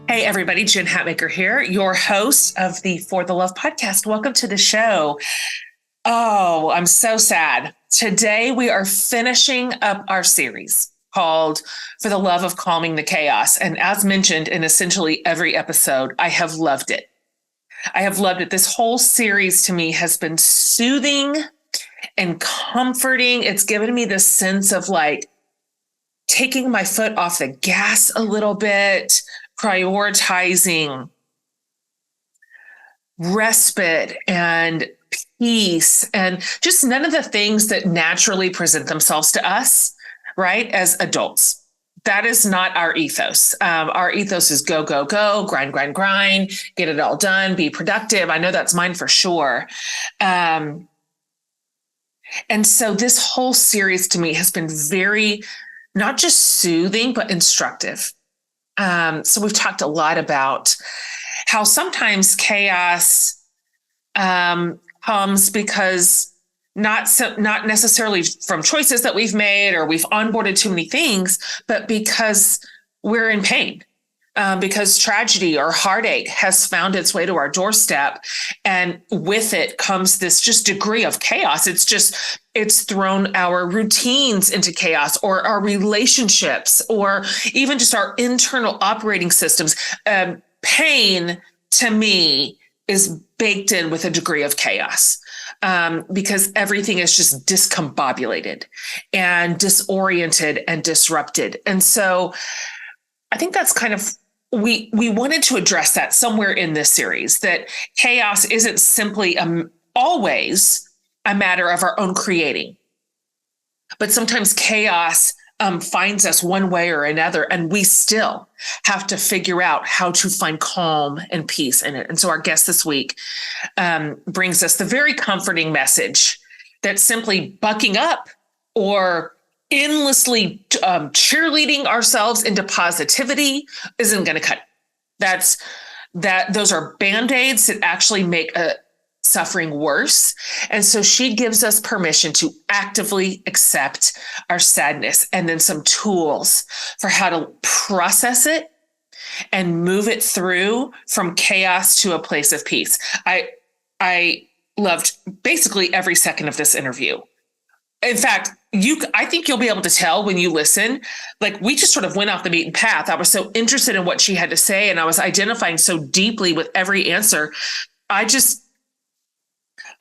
Hey, everybody, Jen Hatmaker here, your host of the For the Love podcast. Welcome to the show. Oh, I'm so sad. Today, we are finishing up our series called For the Love of Calming the Chaos. And as mentioned in essentially every episode, I have loved it. I have loved it. This whole series to me has been soothing and comforting. It's given me this sense of like taking my foot off the gas a little bit, prioritizing respite and peace and just none of the things that naturally present themselves to us, right, as adults. That is not our ethos. Our ethos is go, go, go, grind, grind, grind, get it all done, be productive. I know that's mine for sure. And so this whole series to me has been very, not just soothing, but instructive. So we've talked a lot about how sometimes chaos comes because not necessarily from choices that we've made or we've onboarded too many things, but because we're in pain, because tragedy or heartache has found its way to our doorstep. And with it comes this just degree of chaos. It's thrown our routines into chaos, or our relationships, or even just our internal operating systems. Pain to me is baked in with a degree of chaos. Because everything is just discombobulated and disoriented and disrupted. And so I think that's kind of, we wanted to address that somewhere in this series, that chaos isn't simply always a matter of our own creating, but sometimes chaos finds us one way or another, and we still have to figure out how to find calm and peace in it. And so our guest this week brings us the very comforting message that simply bucking up or endlessly cheerleading ourselves into positivity isn't going to cut it. Those are band-aids that actually make suffering worse. And so she gives us permission to actively accept our sadness, and then some tools for how to process it and move it through from chaos to a place of peace. I loved basically every second of this interview. In fact, I think you'll be able to tell when you listen, like we just sort of went off the beaten path. I was so interested in what she had to say, and I was identifying so deeply with every answer.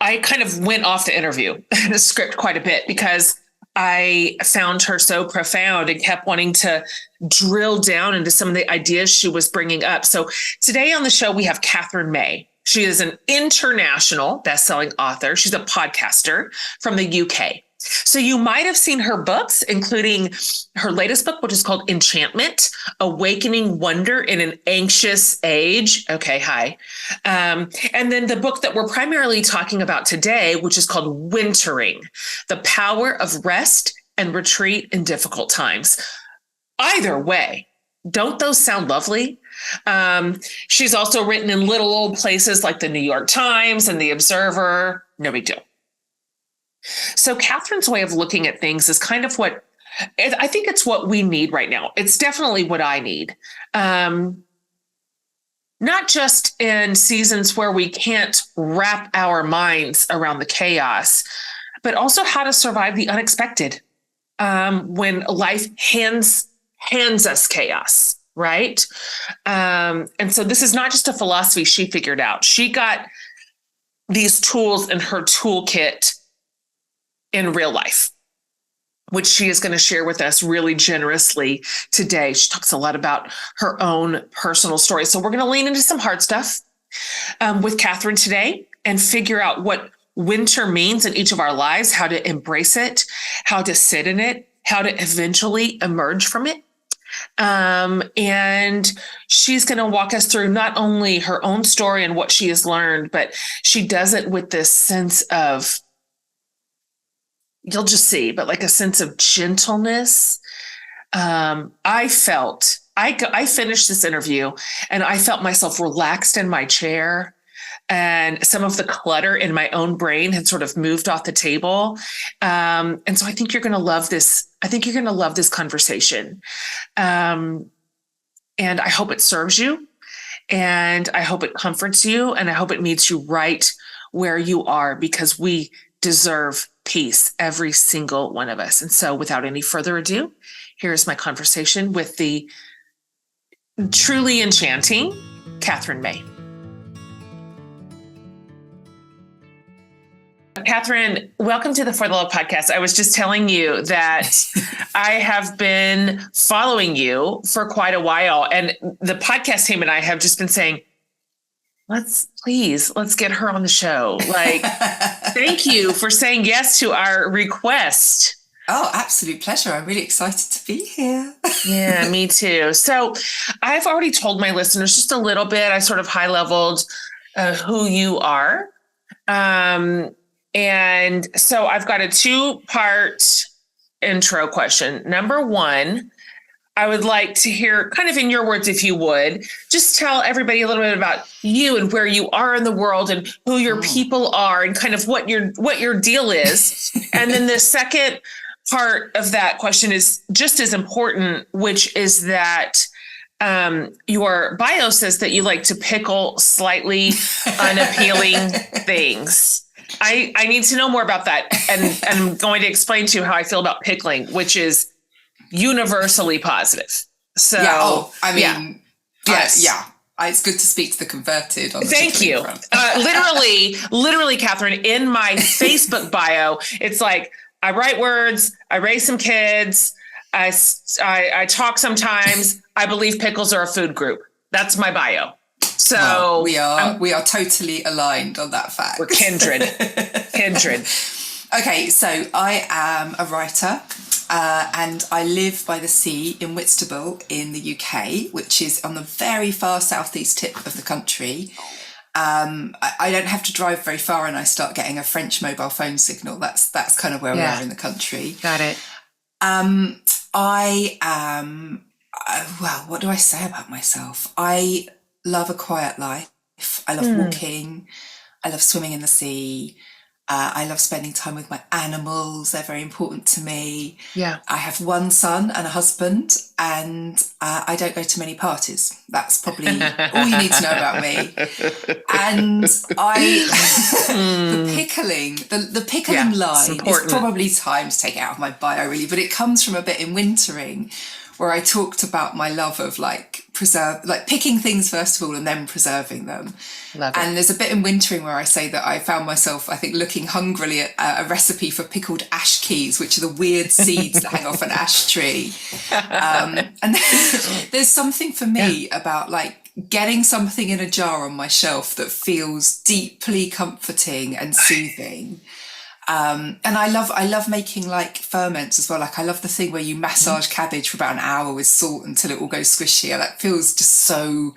I kind of went off the interview, the script quite a bit, because I found her so profound and kept wanting to drill down into some of the ideas she was bringing up. So today on the show, we have Katherine May. She is an international best-selling author. She's a podcaster from the UK. So you might have seen her books, including her latest book, which is called Enchantment Awakening Wonder in an Anxious Age. Okay, hi. And then the book that we're primarily talking about today, which is called Wintering, The Power of Rest and Retreat in Difficult Times. Either way, don't those sound lovely? She's also written in little old places like the New York Times and the Observer. No big deal. So Catherine's way of looking at things is kind of what I think it's what we need right now. It's definitely what I need. Not just in seasons where we can't wrap our minds around the chaos, but also how to survive the unexpected when life hands us chaos, right? And so this is not just a philosophy she figured out. She got these tools in her toolkit in real life, which she is going to share with us really generously today. She talks a lot about her own personal story. So we're going to lean into some hard stuff with Katherine today and figure out what winter means in each of our lives, how to embrace it, how to sit in it, how to eventually emerge from it. And she's going to walk us through not only her own story and what she has learned, but she does it with this sense of, you'll just see, but like a sense of gentleness. I finished this interview and I felt myself relaxed in my chair, and some of the clutter in my own brain had sort of moved off the table. And so I think you're going to love this. I think you're going to love this conversation. And I hope it serves you. And I hope it comforts you, and I hope it meets you right where you are, because we deserve peace, every single one of us. And so without any further ado, here's my conversation with the truly enchanting Katherine May. Katherine, welcome to the For the Love podcast. I was just telling you that I have been following you for quite a while, and the podcast team and I have just been saying, let's get her on the show. Like, thank you for saying yes to our request. Oh, absolute pleasure. I'm really excited to be here. Yeah, me too. So I've already told my listeners just a little bit. I sort of high leveled who you are. And so I've got a 2-part intro question. Number 1, I would like to hear, kind of in your words, if you would, just tell everybody a little bit about you and where you are in the world and who your people are and kind of what your deal is. And then the second part of that question is just as important, which is that your bio says that you like to pickle slightly unappealing things. I need to know more about that. And I'm going to explain to you how I feel about pickling, which is universally positive. So, yes. It's good to speak to the converted. On the Thank you. Literally, Katherine, in my Facebook bio, it's like, I write words, I raise some kids, I talk sometimes, I believe pickles are a food group. That's my bio. So we are totally aligned on that fact. We're kindred. Okay, so I am a writer, and I live by the sea in Whitstable in the UK, which is on the very far southeast tip of the country. I don't have to drive very far, and I start getting a French mobile phone signal. That's kind of where we are in the country. Got it. I am. Well, what do I say about myself? I love a quiet life. I love walking. I love swimming in the sea. I love spending time with my animals. They're very important to me. Yeah. I have one son and a husband, and I don't go to many parties. That's probably all you need to know about me. And the pickling line is probably time to take it out of my bio, really, but it comes from a bit in Wintering, where I talked about my love of picking things first of all and then preserving them. Love it. And there's a bit in Wintering where I say that I found myself, I think, looking hungrily at a recipe for pickled ash keys, which are the weird seeds that hang off an ash tree. And there's something for me about getting something in a jar on my shelf that feels deeply comforting and soothing. And I love making ferments as well. I love the thing where you massage cabbage for about an hour with salt until it all goes squishy. That feels just so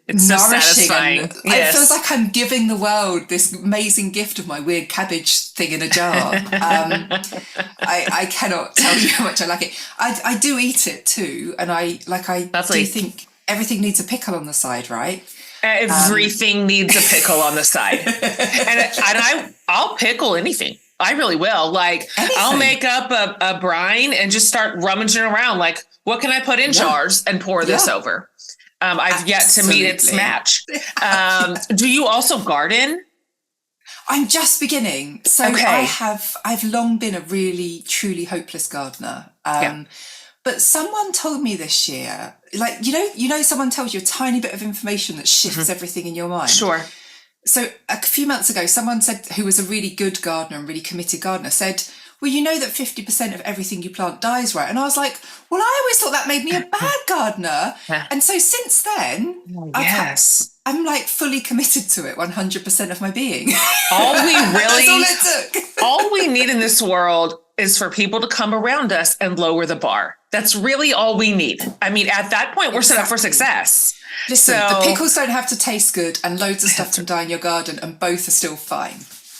it's nourishing. So satisfying. It feels like I'm giving the world this amazing gift of my weird cabbage thing in a jar. I cannot tell you how much I like it. I do eat it too, and I do think everything needs a pickle on the side, right? Everything needs a pickle on the side. And I'll pickle anything. I really will. Anything. I'll make up a brine and just start rummaging around. What can I put in jars and pour this over? I've yet to meet its match. Do you also garden? I'm just beginning. So I've long been a really, truly hopeless gardener. But someone told me this year, someone tells you a tiny bit of information that shifts everything in your mind. Sure. So a few months ago, someone said, who was a really good gardener and really committed gardener, said, well, you know that 50% of everything you plant dies, right? And I was like, well, I always thought that made me a bad gardener. And so since then, I'm fully committed to it, 100% of my being. All we really, that's all it took. All we need in this world is for people to come around us and lower the bar. That's really all we need. I mean, at that point, we're set up for success. Listen, the pickles don't have to taste good, and loads of stuff can die in your garden, and both are still fine.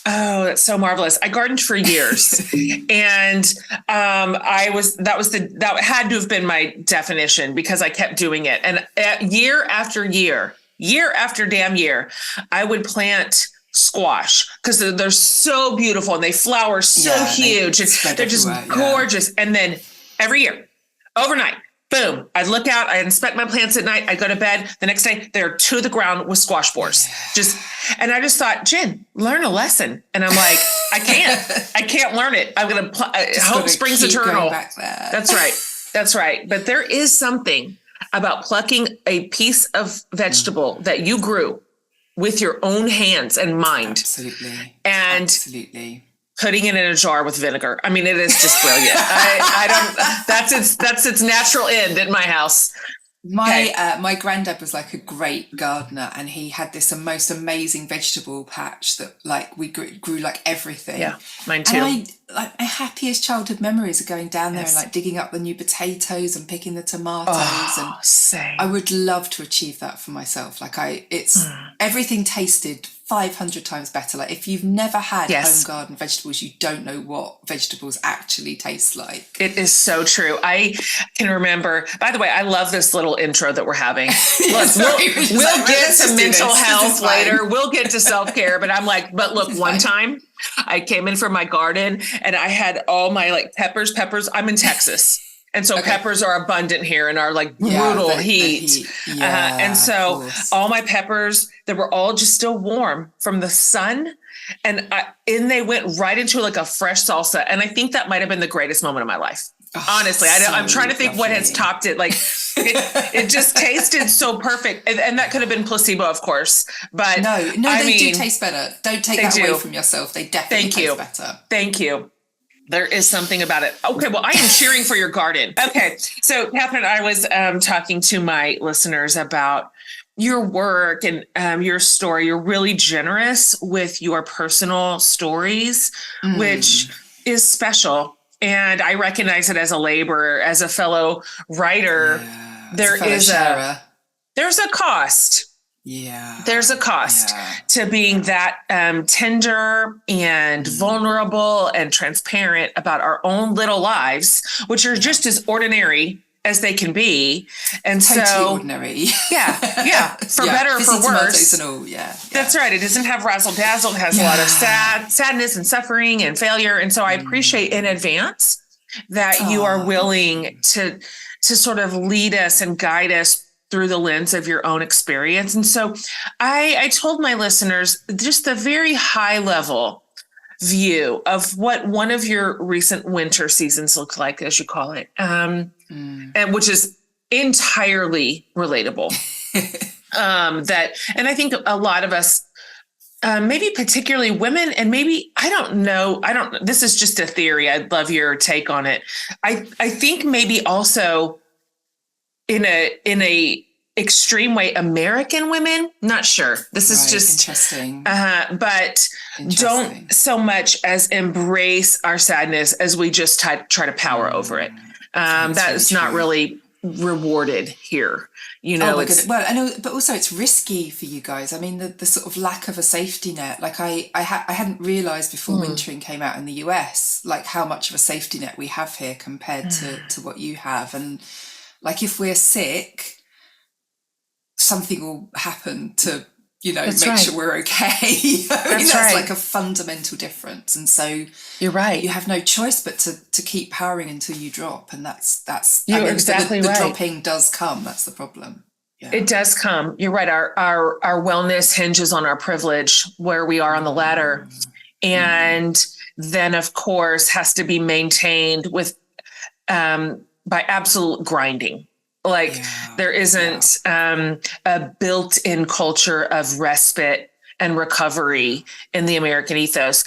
Oh, that's so marvelous. I gardened for years and that had to have been my definition, because I kept doing it. And year after year after damn year, I would plant squash because they're so beautiful and they flower so huge and they're just gorgeous. And then every year, overnight, Boom. I'd look out, I inspect my plants at night, I go to bed. The next day, they're to the ground with squash boars. And I just thought, Jen, learn a lesson. And I'm like, I can't learn it. I'm going to, hope springs eternal. That's right. But there is something about plucking a piece of vegetable that you grew with your own hands and mind. Absolutely. And putting it in a jar with vinegar. I mean, it is just brilliant. I don't, that's its natural end at my house. My granddad was like a great gardener, and he had this most amazing vegetable patch that like we grew like everything. Yeah, mine too. And my happiest childhood memories are going down there and like digging up the new potatoes and picking the tomatoes. Same. I would love to achieve that for myself. Like everything tasted 500 times better. Like if you've never had home garden vegetables, you don't know what vegetables actually taste like. It is so true. I can remember, by the way, I love this little intro that we're having. Look, we'll get to mental health later. We'll get to self-care, but I'm like, but look, one time I came in from my garden and I had all my like peppers. I'm in Texas. And so peppers are abundant here in our like brutal heat. And so all my peppers, they were all just still warm from the sun. And they went right into like a fresh salsa. And I think that might've been the greatest moment of my life. Honestly, I'm trying to think what has topped it. Like it just tasted so perfect. And that could have been placebo, of course. But no, they do taste better. Don't take that away from yourself. They definitely taste better. Thank you. There is something about it. Okay, well, I am cheering for your garden. Okay, so Katherine, I was talking to my listeners about your work and your story. You're really generous with your personal stories, which is special. And I recognize it as a laborer, as a fellow writer. There's a cost. Yeah. There's a cost to being that tender and vulnerable and transparent about our own little lives, which are just as ordinary as they can be. And totally ordinary. For better or for worse. And all. That's right. It doesn't have razzle dazzle. It has a lot of sadness and suffering and failure. And so I appreciate in advance that you are willing to sort of lead us and guide us through the lens of your own experience. And so I told my listeners just the very high level view of what one of your recent winter seasons looked like, as you call it, and which is entirely relatable. And I think a lot of us, maybe particularly women, and maybe, this is just a theory. I'd love your take on it. I think maybe also in a extreme way, American women, not sure. This is just interesting. But don't so much as embrace our sadness as we just try to power over it. That is not really rewarded here. You know, I know, but also it's risky for you guys. I mean, the sort of lack of a safety net. Like I hadn't realized before wintering came out in the US, like how much of a safety net we have here compared to what you have. And like, if we're sick, something will happen to, make sure we're okay. That's like a fundamental difference. And so you're right. You have no choice but to keep powering until you drop. And that's you're exactly right. The dropping does come. That's the problem. Yeah. It does come. You're right. Our wellness hinges on our privilege, where we are on the ladder. And then, of course, has to be maintained with by absolute grinding. Like there isn't a built-in culture of respite and recovery in the American ethos,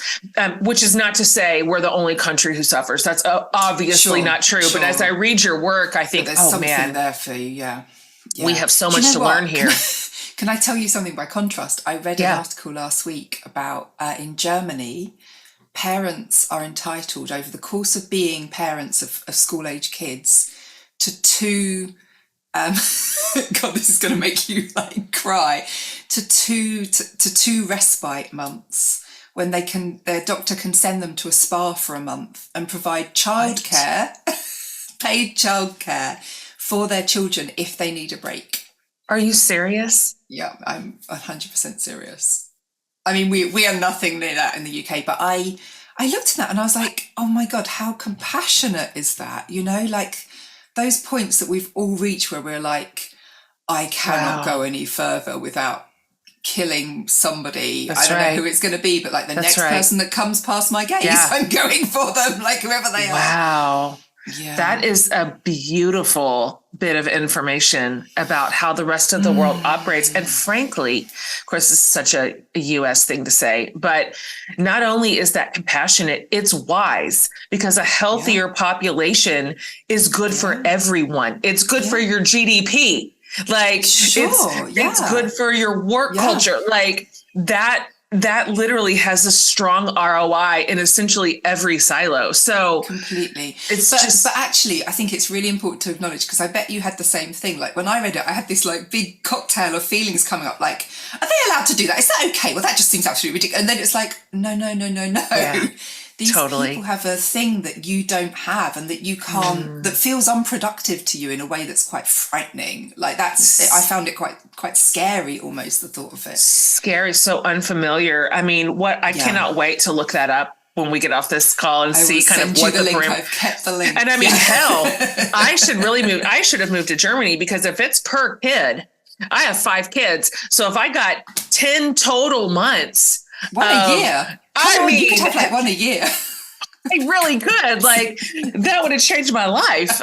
which is not to say we're the only country who suffers. That's obviously not true. But as I read your work, I think, there's something there for you. Yeah. We have so much to learn here. Can I tell you something by contrast? I read an article last week about in Germany, parents are entitled over the course of being parents of school-age kids to two God, this is going to make you like cry. To two respite months when their doctor can send them to a spa for a month and provide childcare, paid childcare for their children if they need a break. Are you serious? Yeah, I'm 100% serious. I mean, we are nothing near that in the UK, but I looked at that and I was like, oh my God, how compassionate is that? Like, those points that we've all reached where we're like, I cannot go any further without killing somebody. That's I don't right. know who it's going to be, but like the That's next right. person that comes past my gaze, Yeah. I'm going for them, like whoever they are. Wow. Yeah. That is a beautiful bit of information about how the rest of the world operates. And frankly, of course, this is such a US thing to say, but not only is that compassionate, it's wise, because a healthier population is good for everyone. It's good for your GDP. Like it's good for your work culture. Like that literally has a strong ROI in essentially every silo. So completely. But actually, I think it's really important to acknowledge, because I bet you had the same thing. Like when I read it, I had this like big cocktail of feelings coming up. Like, are they allowed to do that? Is that okay? Well, that just seems absolutely ridiculous. And then it's like, no. Yeah, These people have a thing that you don't have, and that you can't, that feels unproductive to you in a way that's quite frightening. Like I found it quite scary, almost, the thought of it. Scary, so unfamiliar. I mean, I cannot wait to look that up when we get off this call and see kind of what the link. I've kept the link. And I mean, hell, I should have moved to Germany, because if it's per kid, I have 5 kids. So if I got 10 total months, one a year. I mean, you could have like one a year. I really could. Like, that would have changed my life.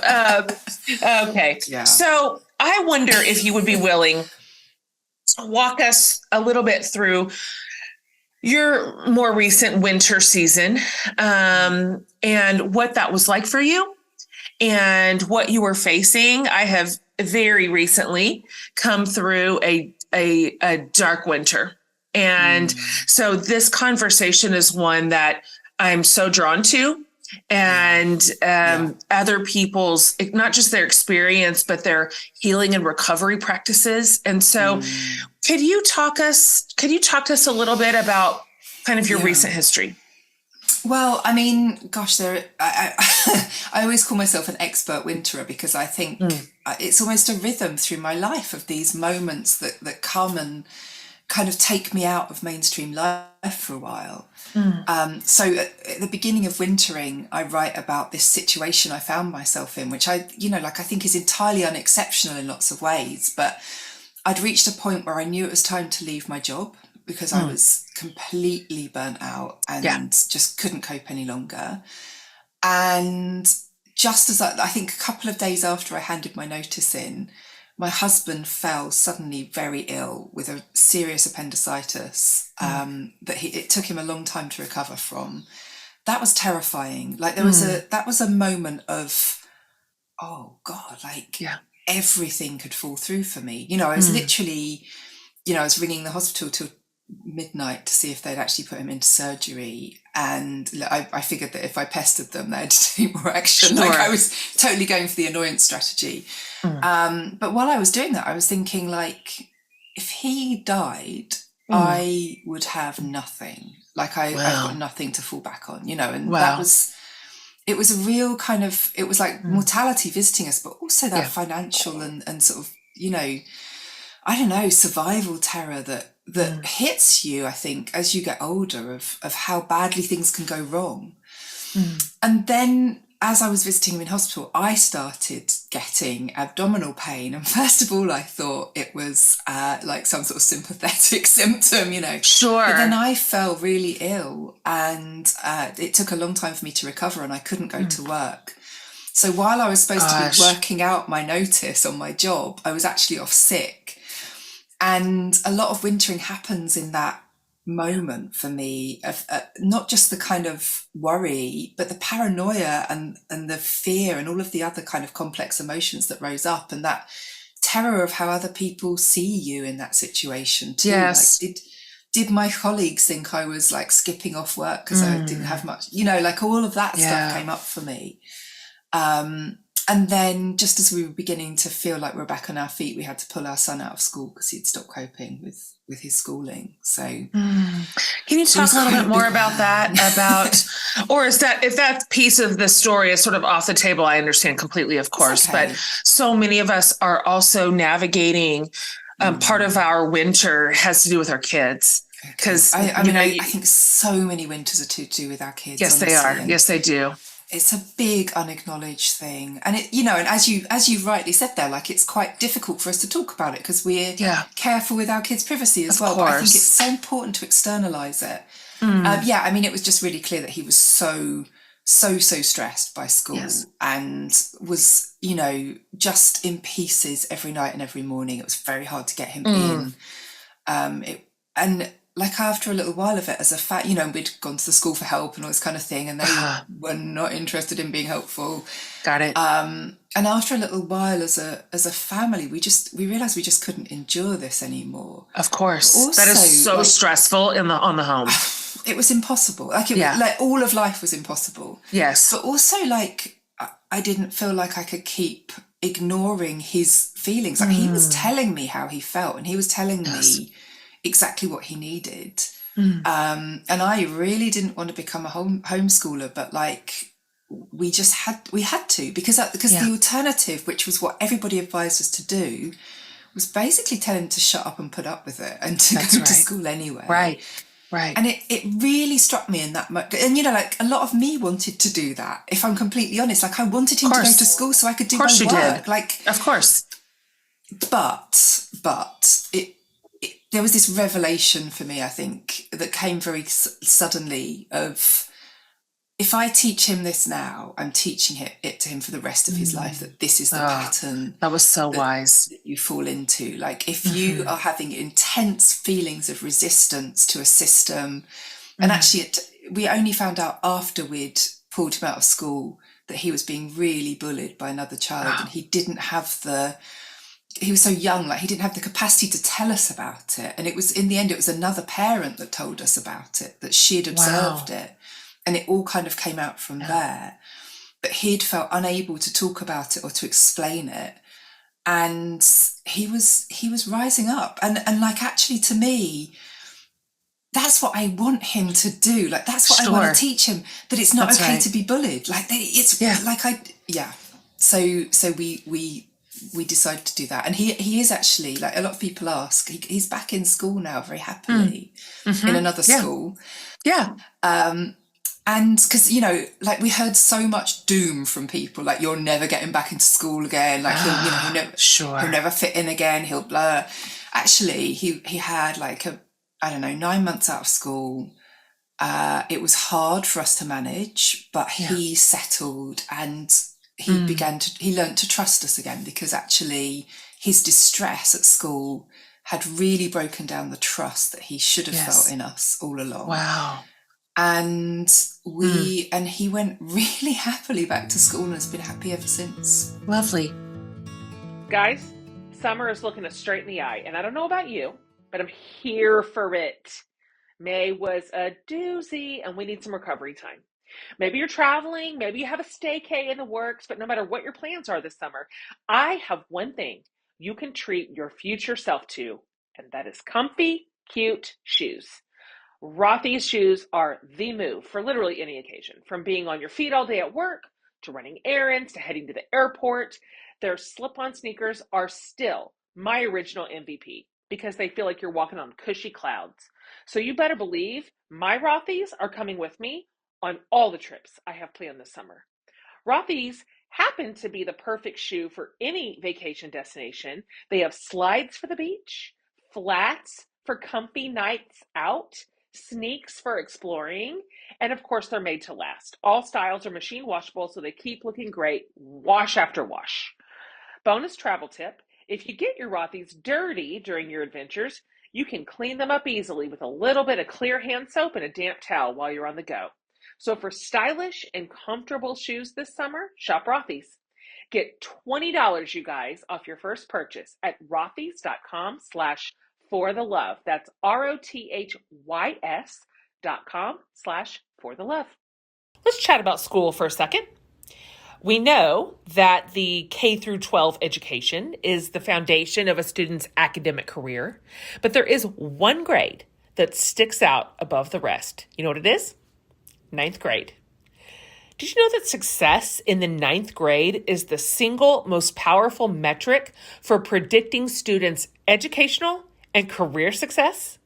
Okay. Yeah. So I wonder if you would be willing to walk us a little bit through your more recent winter season, and what that was like for you and what you were facing. I have very recently come through a dark winter. And so this conversation is one that I'm so drawn to, and other people's, not just their experience, but their healing and recovery practices. And so could you talk to us a little bit about kind of your recent history? Well, I mean, gosh, I always call myself an expert winterer, because I think it's almost a rhythm through my life of these moments that come and kind of take me out of mainstream life for a while. So at the beginning of wintering, I write about this situation I found myself in, which I think is entirely unexceptional in lots of ways. But I'd reached a point where I knew it was time to leave my job, because I was completely burnt out and just couldn't cope any longer. And just as I think a couple of days after I handed my notice in, my husband fell suddenly very ill with a serious appendicitis that it took him a long time to recover from. That was terrifying. Like that was a moment of, oh God, like everything could fall through for me. I was literally, I was ringing the hospital till midnight to see if they'd actually put him into surgery. And I figured that if I pestered them, they'd take more action. Like I was totally going for the annoyance strategy. But while I was doing that, I was thinking, like, if he died, I would have nothing. Like I've got nothing to fall back on, and it was a real kind of, it was like mortality visiting us, but also that financial and sort of, I don't know, survival terror that hits you, I think, as you get older, of how badly things can go wrong. And then as I was visiting him in hospital, I started getting abdominal pain. And first of all, I thought it was like some sort of sympathetic symptom, Sure. But then I fell really ill, and it took a long time for me to recover, and I couldn't go to work. So while I was supposed to be working out my notice on my job, I was actually off sick. And a lot of wintering happens in that moment for me, of not just the kind of worry, but the paranoia and the fear and all of the other kind of complex emotions that rose up, and that terror of how other people see you in that situation too. Yes. Like, did my colleagues think I was like skipping off work because I didn't have much, like all of that stuff came up for me. And then just as we were beginning to feel like we were back on our feet, we had to pull our son out of school because he'd stopped coping with his schooling. So can you talk a little bit more about that? Or is that, if that piece of the story is sort of off the table, I understand completely, of course, but so many of us are also navigating part of our winter has to do with our kids. Because I think so many winters are to do with our kids. Yes, honestly. They are. Yes, they do. it's a big unacknowledged thing. And it, you know, and as you rightly said there, like, it's quite difficult for us to talk about it because we're careful with our kids' privacy as well. But I think it's so important to externalize it. Yeah, I mean, it was just really clear that he was so stressed by school and was, you know, just in pieces every night and every morning. It was very hard to get him in. And like, after a little while of it, as a you know, we'd gone to the school for help and all this kind of thing, and they were not interested in being helpful. Got it. And after a little while, as a family, we realized we just couldn't endure this anymore. Of course. Also, that is so stressful on the home. It was impossible. Like, like, all of life was impossible. Yes. But also, like, I didn't feel like I could keep ignoring his feelings. Like, he was telling me how he felt, and he was telling me exactly what he needed. And I really didn't want to become a homeschooler, but like, we had to, because the alternative, which was what everybody advised us to do, was basically telling him to shut up and put up with it and to go to school anyway. Right. And it really struck me in that moment. And, you know, like, a lot of me wanted to do that, if I'm completely honest. Like, I wanted him to go to school so I could do my work. Did. Like, of course. But there was this revelation for me, I think, that came very suddenly of, if I teach him this now, I'm teaching it to him for the rest of his life, that this is the pattern. That was so wise. That you fall into. Like, if you are having intense feelings of resistance to a system, and actually we only found out after we'd pulled him out of school that he was being really bullied by another child, and he didn't have he was so young, like, he didn't have the capacity to tell us about it. And it was, in the end, it was another parent that told us about it, that she'd observed it. And it all kind of came out from there. But he'd felt unable to talk about it or to explain it. And he was rising up. And like, actually, to me, that's what I want him to do. Like, that's what I want to teach him, that it's not okay to be bullied. Like, it's like, So we decided to do that. And he is actually, like, a lot of people ask, he's back in school now very happily in another school. Yeah. And because, you know, like, we heard so much doom from people, like, you're never getting back into school again. Like, he'll never fit in again. He'll blah. Actually, he had, like, 9 months out of school. It was hard for us to manage, but he settled, and he learned to trust us again, because actually his distress at school had really broken down the trust that he should have felt in us all along. Wow. And he went really happily back to school and has been happy ever since. Lovely. Guys, summer is looking us straight in the eye, and I don't know about you, but I'm here for it. May was a doozy, and we need some recovery time. Maybe you're traveling, maybe you have a staycay in the works, but no matter what your plans are this summer, I have one thing you can treat your future self to, and that is comfy, cute shoes. Rothy's shoes are the move for literally any occasion, from being on your feet all day at work, to running errands, to heading to the airport. Their slip-on sneakers are still my original MVP, because they feel like you're walking on cushy clouds. So you better believe my Rothy's are coming with me on all the trips I have planned this summer. Rothy's happen to be the perfect shoe for any vacation destination. They have slides for the beach, flats for comfy nights out, sneaks for exploring, and of course, they're made to last. All styles are machine washable, so they keep looking great wash after wash. Bonus travel tip: if you get your Rothy's dirty during your adventures, you can clean them up easily with a little bit of clear hand soap and a damp towel while you're on the go. So for stylish and comfortable shoes this summer, shop Rothy's. Get $20, you guys, off your first purchase at rothys.com/forthelove. That's ROTHYS.com/forthelove. Let's chat about school for a second. We know that the K through 12 education is the foundation of a student's academic career, but there is one grade that sticks out above the rest. You know what it is? 9th grade. Did you know that success in the 9th grade is the single most powerful metric for predicting students' educational and career success?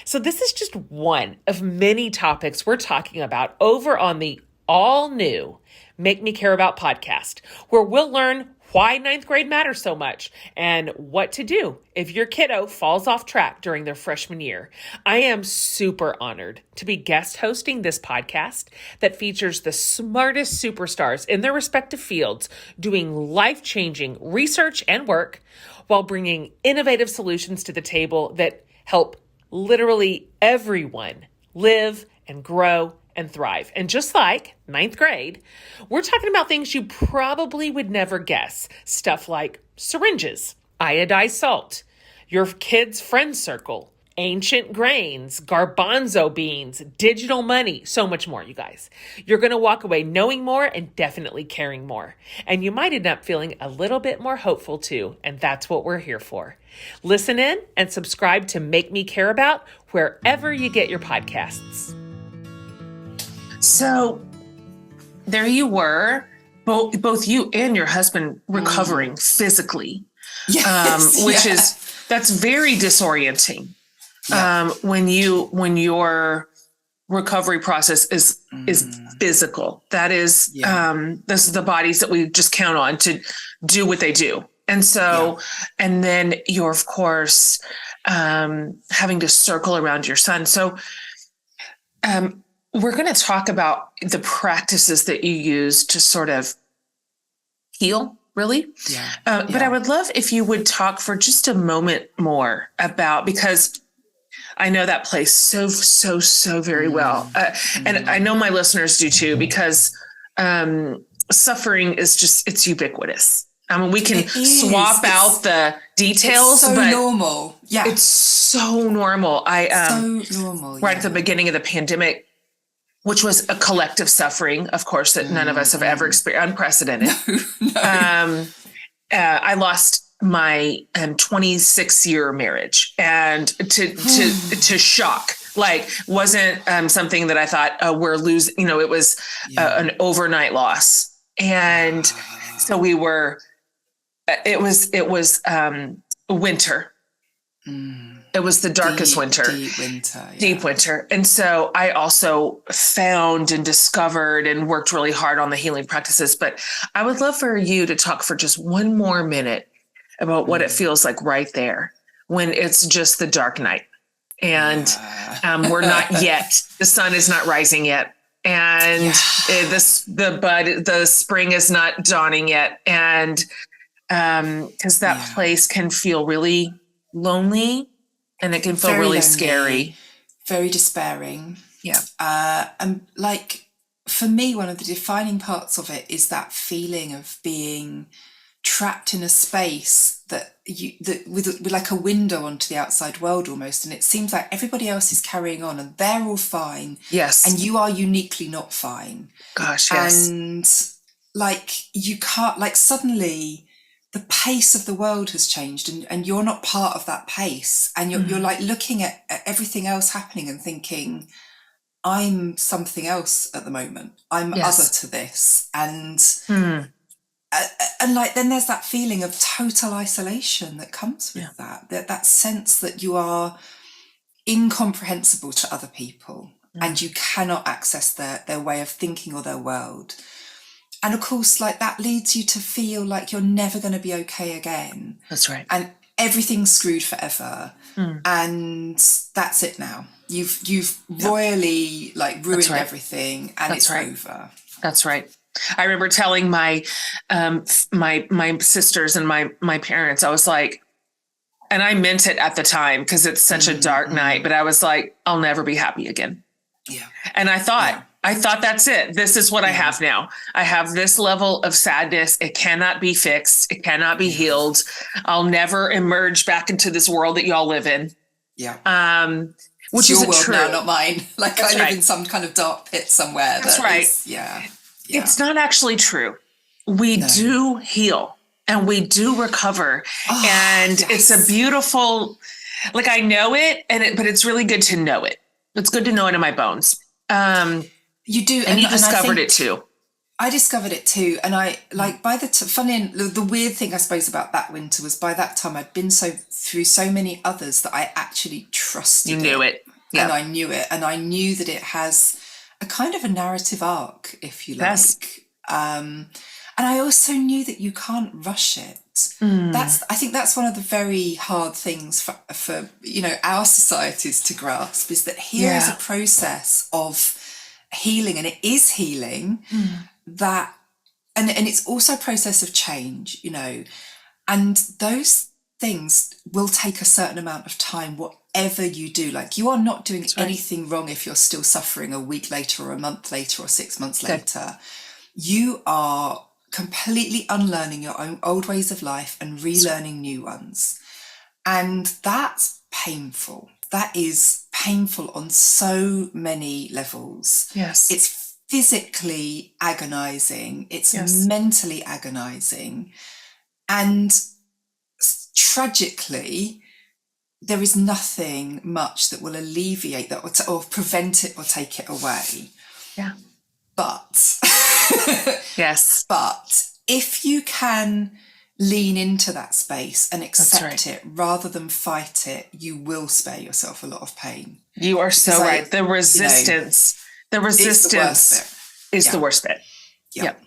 So this is just one of many topics we're talking about over on the all new Make Me Care About podcast, where we'll learn why ninth grade matters so much and what to do if your kiddo falls off track during their freshman year. I am super honored to be guest hosting this podcast that features the smartest superstars in their respective fields doing life-changing research and work while bringing innovative solutions to the table that help literally everyone live and grow and thrive. And just like ninth grade, we're talking about things you probably would never guess. Stuff like syringes, iodized salt, your kid's friend circle, ancient grains, garbanzo beans, digital money, so much more, you guys. You're going to walk away knowing more and definitely caring more. And you might end up feeling a little bit more hopeful too. And that's what we're here for. Listen in and subscribe to Make Me Care About wherever you get your podcasts. So there you were, both you and your husband recovering physically, Yes, that's very disorienting. Yeah. When your recovery process is physical, that is, this is the bodies that we just count on to do what they do. And so, and then you're of course, having to circle around your son. So, we're going to talk about the practices that you use to sort of heal, really. But I would love if you would talk for just a moment more about, because I know that place so very well. And I know my listeners do too, because suffering is just, it's ubiquitous. I mean, we can swap out the details, it's but normal. Yeah. It's so normal. Right at the beginning of the pandemic, which was a collective suffering, of course, that none of us have ever experienced, unprecedented. No. I lost my 26-year marriage, and to shock, like wasn't something that I thought we're losing. It was an overnight loss, and so we were. It was winter. It was the darkest winter. Deep winter. Yeah. Deep winter. And so I also found and discovered and worked really hard on the healing practices. But I would love for you to talk for just one more minute about what it feels like right there when it's just the dark night. And we're not yet, the sun is not rising yet. And the spring is not dawning yet. And because that place can feel really lonely. And it can feel Very really lonely, scary. Very despairing. Yeah. And like, for me, one of the defining parts of it is that feeling of being trapped in a space with like a window onto the outside world almost. And it seems like everybody else is carrying on and they're all fine. Yes. And you are uniquely not fine. Gosh, yes. And like, you can't, like, suddenly the pace of the world has changed and you're not part of that pace. And you're like looking at everything else happening and thinking, I'm something else at the moment. I'm other to this. And like, then there's that feeling of total isolation that comes with that sense that you are incomprehensible to other people and you cannot access their way of thinking or their world. And of course, like, that leads you to feel like you're never going to be okay again. That's right. And everything's screwed forever. And that's it now. You've royally like ruined everything, and it's over. That's right. I remember telling my my sisters and my parents, I was like, and I meant it at the time because it's such a dark night, but I was like, I'll never be happy again. Yeah. And I thought that's it. This is what I have now. I have this level of sadness. It cannot be fixed. It cannot be healed. I'll never emerge back into this world that y'all live in. Yeah. Which is is your world true. now, not mine. Like, That's I live right. in some kind of dark pit somewhere. That's right. It's not actually true. We do heal and we do recover. And it's a beautiful, like, I know it, but it's really good to know it. It's good to know it in my bones. You do. And you discovered it too. I discovered it too. And I, like, by the weird thing, I suppose, about that winter was by that time I'd been through so many others that I actually trusted. You knew it. And I knew it. And I knew that it has a kind of a narrative arc, if you Yes. like. And I also knew that you can't rush it. I think that's one of the very hard things for our societies to grasp, is that here is a process of healing, and it is healing that, and it's also a process of change, and those things will take a certain amount of time, whatever you do. Like, you are not doing anything wrong if you're still suffering a week later or a month later or 6 months later. You are completely unlearning your own old ways of life and relearning new ones. And that's painful. That is painful on so many levels. Yes. It's physically agonizing. It's mentally agonizing. And tragically, there is nothing much that will alleviate that or prevent it or take it away. Yeah. But yes. But if you can lean into that space and accept it rather than fight it, you will spare yourself a lot of pain. You are so right. The resistance is the worst bit. Yep.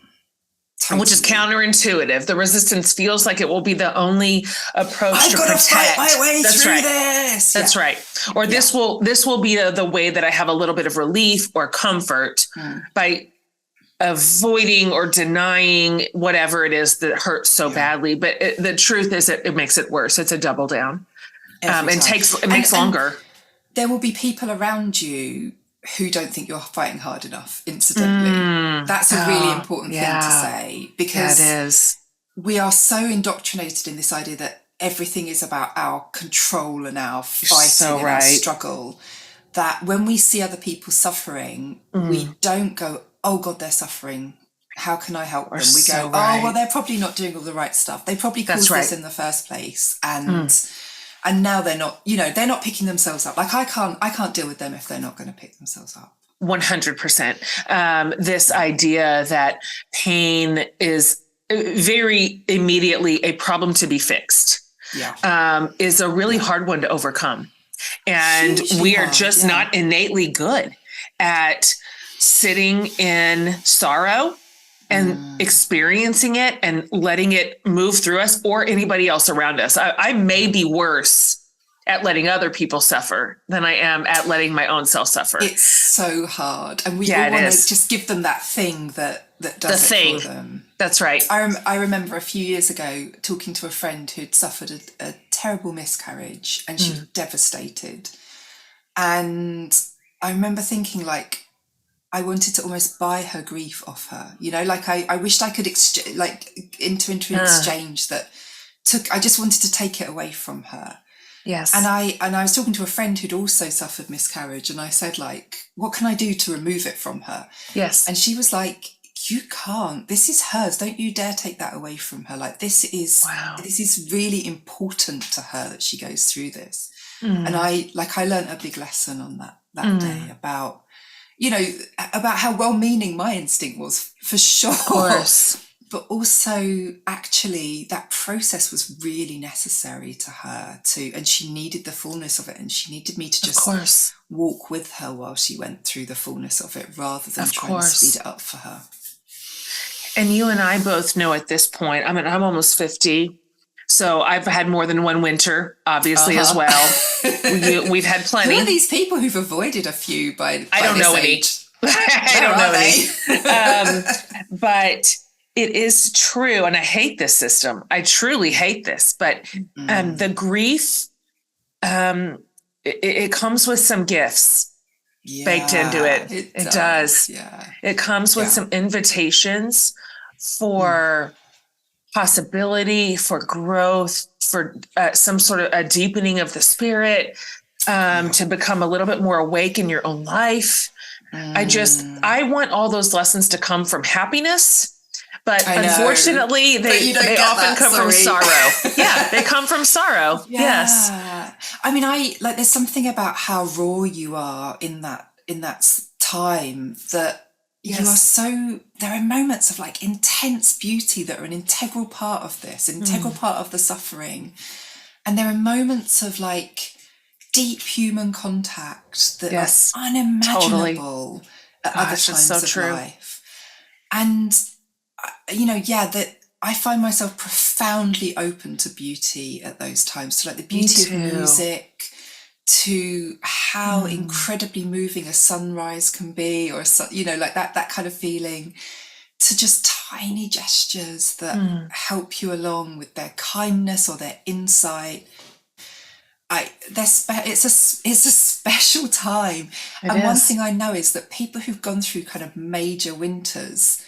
Totally. Which is counterintuitive. The resistance feels like it will be the only approach to protect. Fight my way through this. That's right. Or this will be the way that I have a little bit of relief or comfort by avoiding or denying whatever it is that hurts so badly. But the truth is that it makes it worse. It's a double down. It makes longer. There will be people around you who don't think you're fighting hard enough, incidentally. That's a really important thing to say, because we are so indoctrinated in this idea that everything is about our control and our fighting and our struggle, that when we see other people suffering, we don't go, oh God, they're suffering. How can I help them? We go, oh, well, they're probably not doing all the right stuff. They probably caused this in the first place. And now they're not, they're not picking themselves up. Like, I can't deal with them if they're not going to pick themselves up. 100%. This idea that pain is very immediately a problem to be fixed is a really hard one to overcome. And we are just not innately good at sitting in sorrow and experiencing it and letting it move through us or anybody else around us. I may be worse at letting other people suffer than I am at letting my own self suffer. It's so hard. And we all want to just give them that thing that does it for them. That's right. I remember a few years ago talking to a friend who'd suffered a terrible miscarriage, and she was devastated. And I remember thinking, like, I wanted to almost buy her grief off her, like I wished I could enter into an exchange that I just wanted to take it away from her. Yes. And I was talking to a friend who'd also suffered miscarriage, and I said, like, what can I do to remove it from her? Yes. And she was like, you can't, this is hers. Don't you dare take that away from her. Like, this is really important to her that she goes through this. And I learned a big lesson on that day about, about how well-meaning my instinct was, for sure. Of course. But also, actually, that process was really necessary to her too, and she needed the fullness of it, and she needed me to just walk with her while she went through the fullness of it, rather than trying to speed it up for her. And you and I both know at this point, I mean, I'm almost 50, so I've had more than one winter, obviously, as well. We've had plenty. Who are these people who've avoided a few by I don't this know age? I don't know any. But it is true, and I hate this system. I truly hate this. But the grief, it comes with some gifts baked into it. It does. Yeah. It comes with some invitations for possibility, for growth, for some sort of a deepening of the spirit, to become a little bit more awake in your own life. I want all those lessons to come from happiness, but unfortunately they often come from sorrow. Yeah, they come from sorrow. Yeah. Yes. I mean, there's something about how raw you are in that time that you are so, there are moments of like intense beauty that are an integral part of this, integral part of the suffering. And there are moments of like deep human contact that are unimaginable. at other Gosh, that's times so of true. life. And, that I find myself profoundly open to beauty at those times. So like the Me beauty of too. music, to how incredibly moving a sunrise can be, or like that kind of feeling, to just tiny gestures that help you along with their kindness or their insight. It's a special time. One thing I know is that people who've gone through kind of major winters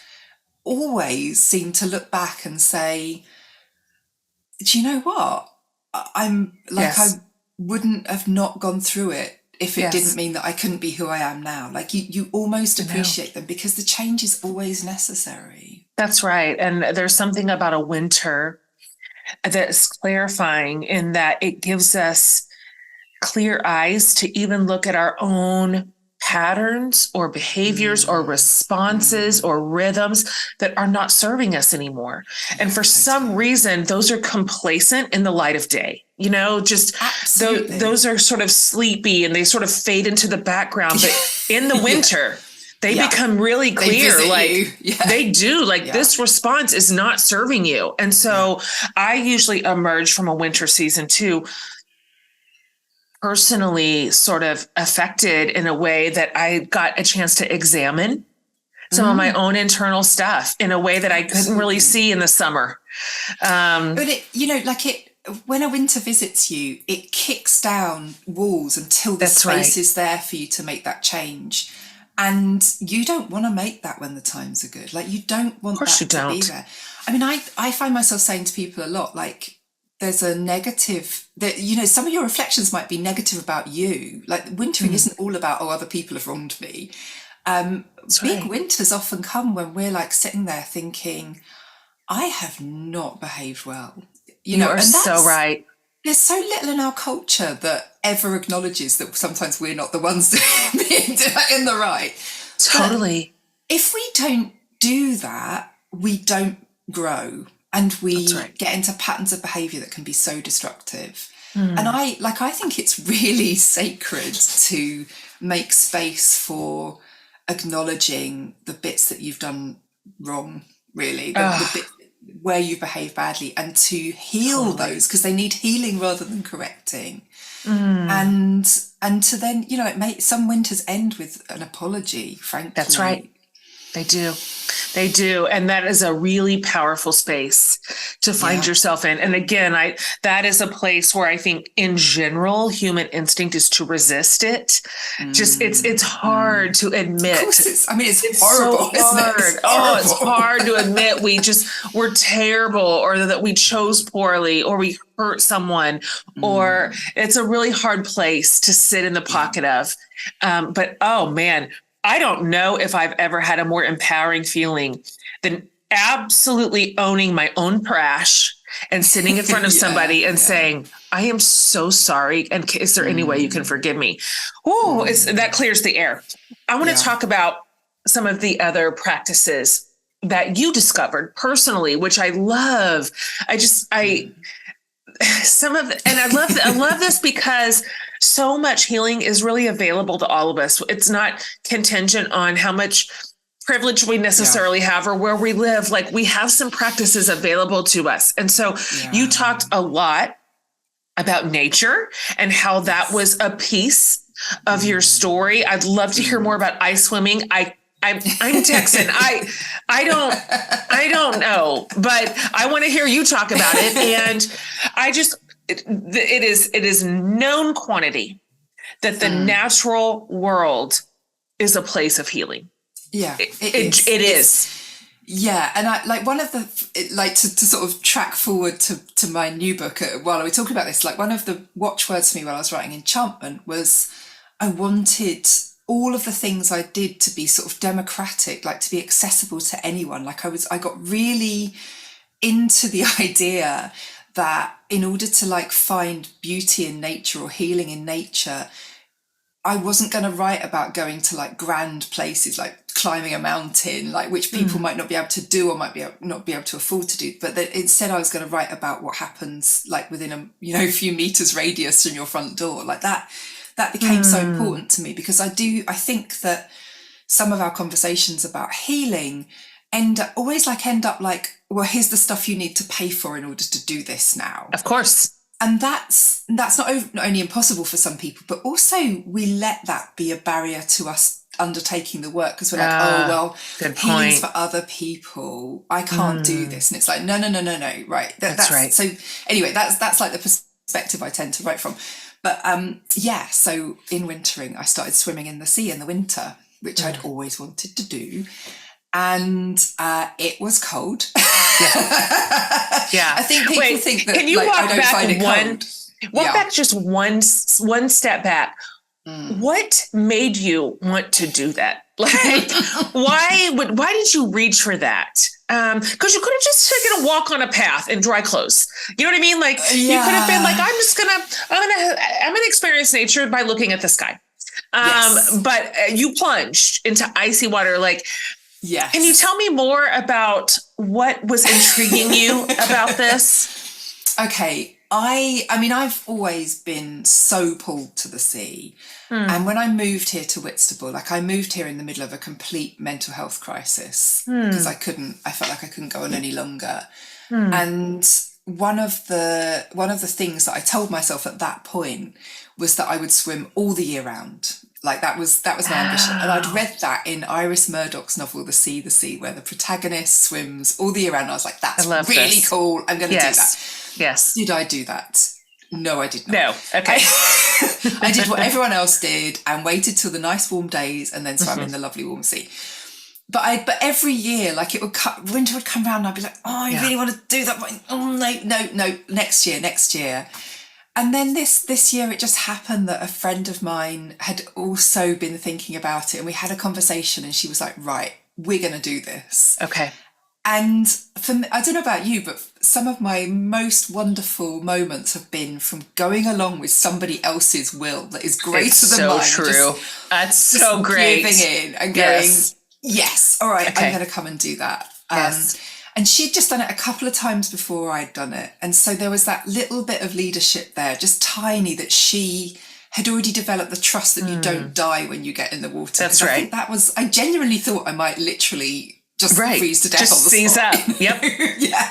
always seem to look back and say, do you know what? I'm like, I wouldn't have not gone through it if it didn't mean that I couldn't be who I am now. Like you almost appreciate them because the change is always necessary. That's right. And there's something about a winter that's clarifying in that it gives us clear eyes to even look at our own patterns or behaviors or responses or rhythms that are not serving us anymore. And for some reason, those are complacent in the light of day. Just those are sort of sleepy and they sort of fade into the background. But in the winter, they become really clear. They do. This response is not serving you. And so I usually emerge from a winter season too, personally sort of affected in a way that I got a chance to examine some of my own internal stuff in a way that I couldn't really see in the summer. But when a winter visits you, it kicks down walls until the space is there for you to make that change. And you don't want to make that when the times are good. Like you don't want that to be there. I mean, I find myself saying to people a lot, like, there's a negative that, some of your reflections might be negative about you. Like wintering isn't all about, other people have wronged me. Big winters often come when we're like sitting there thinking, I have not behaved well. You are so right. There's so little in our culture that ever acknowledges that sometimes we're not the ones being in the right. Totally. But if we don't do that, we don't grow. And we get into patterns of behavior that can be so destructive. And I think it's really sacred to make space for acknowledging the bits that you've done wrong, really, the bit where you behave badly, and to heal those, because they need healing rather than correcting. And to then, some winters end with an apology, frankly. That's right. They do. They do. And that is a really powerful space to find yourself in. And again, that is a place where I think in general, human instinct is to resist it. Just it's hard to admit. Of course it's horrible. So hard. It's hard to admit we're terrible, or that we chose poorly, or we hurt someone, or it's a really hard place to sit in the pocket of. But oh man, I don't know if I've ever had a more empowering feeling than absolutely owning my own trash and sitting in front of somebody and saying, I am so sorry. And is there any way you can forgive me? Oh, that clears the air. I want to talk about some of the other practices that you discovered personally, which I love. I love this because so much healing is really available to all of us. It's not contingent on how much privilege we necessarily have or where we live. Like we have some practices available to us. And so you talked a lot about nature and how that was a piece of your story. I'd love to hear more about ice swimming. I'm Texan. I don't know, but I want to hear you talk about it. And it is known quantity that the natural world is a place of healing. Yeah, it is. Yeah, and I like one of the to sort of track forward to my new book while we were talking about this. Like one of the watchwords for me while I was writing Enchantment was I wanted all of the things I did to be sort of democratic, like to be accessible to anyone. Like I got really into the idea that in order to like find beauty in nature or healing in nature, I wasn't going to write about going to like grand places like climbing a mountain, like which people might not be able to do or not be able to afford to do. But that instead I was going to write about what happens like within a few meters radius from your front door. Like that became so important to me because I think that some of our conversations about healing end up like, well, here's the stuff you need to pay for in order to do this now. Of course. And that's not only impossible for some people, but also we let that be a barrier to us undertaking the work, because we're like, oh, well, healing's for other people. I can't do this. And it's like, no. Right. That's right. So anyway, that's like the perspective I tend to write from. But so in wintering, I started swimming in the sea in the winter, which I'd always wanted to do. And it was cold. Yeah. I think people think that, can you like, walk I don't back find it cold. Walk back just one step back. What made you want to do that? Like, why did you reach for that? Because you could have just taken a walk on a path in dry clothes. You know what I mean? Like, you could have been like, I'm gonna experience nature by looking at the sky. But you plunged into icy water. Like, can you tell me more about what was intriguing you about this? Okay. I mean, I've always been so pulled to the sea. And when I moved here to Whitstable, like, I moved here in the middle of a complete mental health crisis, because I felt like I couldn't go on any longer. And one of the things that I told myself at that point was that I would swim all the year round. Like, that was my ambition. And I'd read that in Iris Murdoch's novel, The Sea, where the protagonist swims all the year round. I was like, that's really cool. I'm going to do that. Yes. Did I do that? No, I did not. No. Okay. I did what everyone else did and waited till the nice warm days and then swam in the lovely warm sea. But every year, like, winter would come around and I'd be like, oh, I really want to do that. But, oh, no, next year. And then this year, it just happened that a friend of mine had also been thinking about it, and we had a conversation, and she was like, right, we're going to do this. Okay. And for me, I don't know about you, but some of my most wonderful moments have been from going along with somebody else's will that is greater than mine. So true. That's so great. Giving in and going, yes, all right, I'm going to come and do that. And she'd just done it a couple of times before I'd done it. And so there was that little bit of leadership there, just tiny, that she had already developed the trust that you don't die when you get in the water. That's right. I think I genuinely thought I might literally just freeze to death on the spot. Just seize up. Yep. Yeah.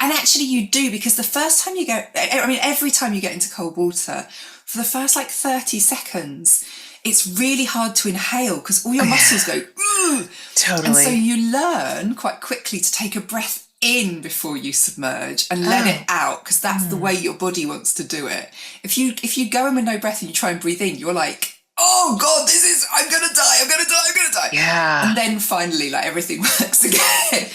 And actually you do, because the first time you go, I mean, every time you get into cold water, for the first like 30 seconds, it's really hard to inhale because all your muscles go, ooh. Totally. And so you learn quite quickly to take a breath in before you submerge and let it out, because that's the way your body wants to do it. If you go in with no breath and you try and breathe in, you're like, oh God, I'm going to die. Yeah. And then finally, like, everything works again.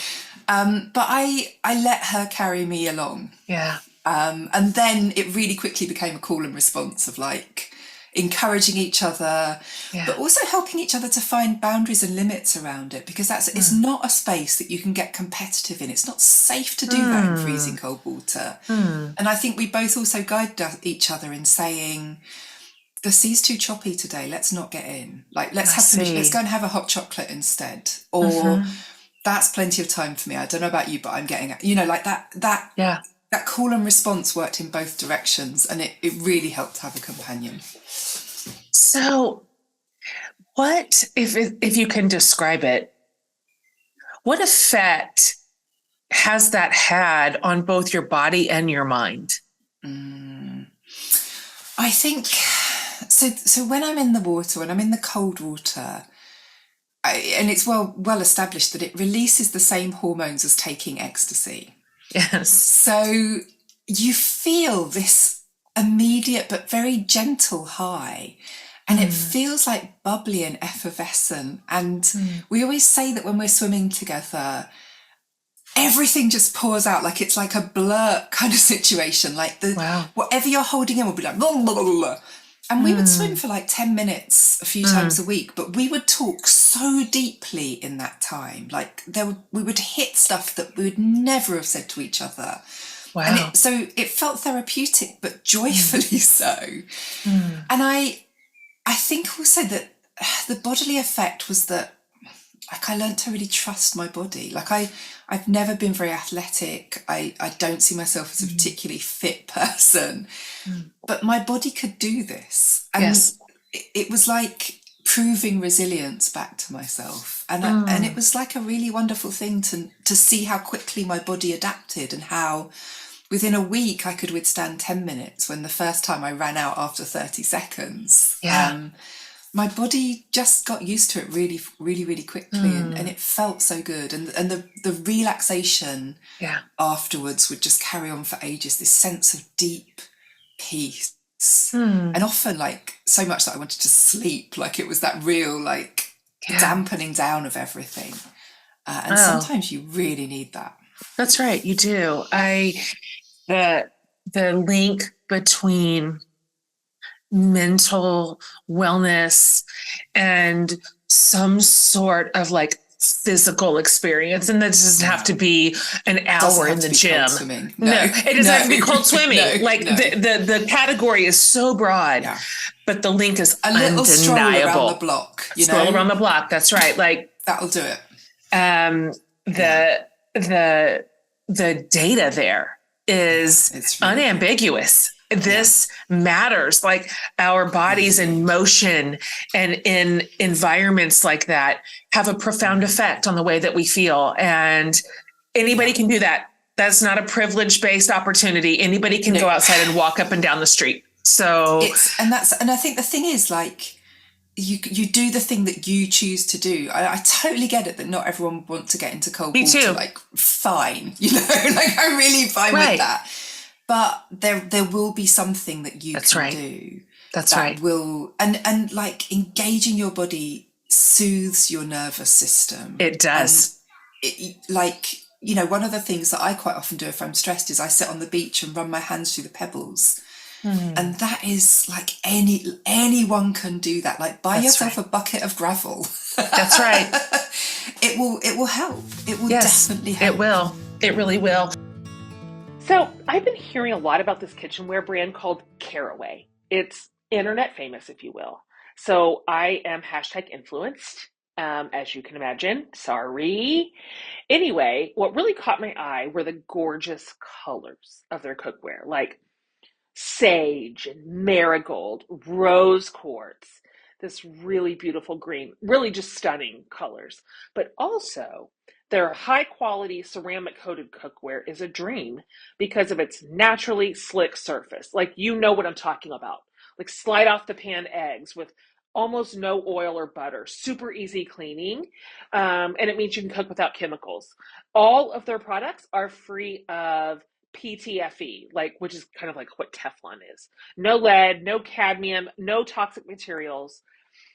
But I let her carry me along. Yeah. And then it really quickly became a call and response of, like, encouraging each other, but also helping each other to find boundaries and limits around it, because it's not a space that you can get competitive in. It's not safe to do that in freezing cold water. And I think we both also guide each other in saying, the sea's too choppy today, let's not get in. Like, let's go and have a hot chocolate instead. Or that's plenty of time for me. I don't know about you, but I'm getting, like that call and response worked in both directions, and it really helped to have a companion. So what, if you can describe it, what effect has that had on both your body and your mind? I think, so when I'm in the water, when I'm in the cold water, and it's well established that it releases the same hormones as taking ecstasy. Yes. So you feel this immediate but very gentle high, and it feels like bubbly and effervescent. And we always say that when we're swimming together, everything just pours out, like it's like a blur kind of situation. Like whatever you're holding in will be like blah, blah, blah, blah. And we would swim for like 10 minutes a few times a week, but we would talk so deeply in that time. Like we would hit stuff that we would never have said to each other. Wow. And so it felt therapeutic, but joyfully so. And I think also that the bodily effect was that, like, I learned to really trust my body. Like, I've never been very athletic. I don't see myself as a particularly fit person, but my body could do this. And it was like proving resilience back to myself. And and it was like a really wonderful thing to see how quickly my body adapted, and how within a week I could withstand 10 minutes when the first time I ran out after 30 seconds. My body just got used to it really, really, really quickly, and it felt so good. And the relaxation afterwards would just carry on for ages, this sense of deep peace. And often, like, so much that I wanted to sleep, like it was that real, like, dampening down of everything. And sometimes you really need that. That's right. You do. The link between mental wellness and some sort of like physical experience, and that doesn't have to be an hour in the gym. No, it doesn't have to be cold swimming. The category is so broad, but the link is a little stroll around the block. Stroll around the block. That's right. Like that'll do it. The data there is it's really unambiguous. This matters. Like our bodies in motion and in environments like that have a profound effect on the way that we feel. And anybody can do that. That's not a privilege-based opportunity. Anybody can go outside and walk up and down the street. So and I think the thing is, like, you do the thing that you choose to do. I totally get it that not everyone wants to get into cold water. Too. Like, fine, like I'm really fine with that. But there will be something that you can do. That's right. Will and like engaging your body soothes your nervous system. It does. Like, one of the things that I quite often do if I'm stressed is I sit on the beach and run my hands through the pebbles. And that is like anyone can do that. Like buy yourself a bucket of gravel. That's right. It will help. It will definitely help. It will. It really will. So I've been hearing a lot about this kitchenware brand called Caraway. It's internet famous, if you will. So I am #influenced, as you can imagine. Sorry. Anyway, what really caught my eye were the gorgeous colors of their cookware, like sage and marigold, rose quartz, this really beautiful green, really just stunning colors. But also their high quality ceramic coated cookware is a dream because of its naturally slick surface. Like, what I'm talking about. Like slide off the pan eggs with almost no oil or butter, super easy cleaning. And it means you can cook without chemicals. All of their products are free of PTFE, which is kind of like what Teflon is. No lead, no cadmium, no toxic materials.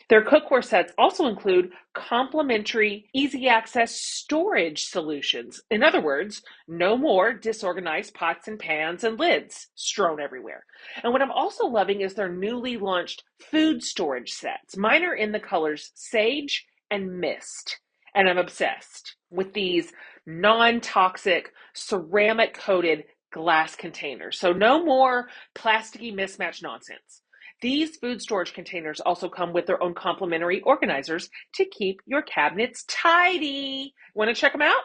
Their cookware sets also include complimentary, easy access storage solutions. In other words, no more disorganized pots and pans and lids strewn everywhere. And what I'm also loving is their newly launched food storage sets. Mine are in the colors sage and mist. And I'm obsessed with these non-toxic ceramic coated glass containers. So no more plasticky mismatched nonsense. These food storage containers also come with their own complimentary organizers to keep your cabinets tidy. Want to check them out?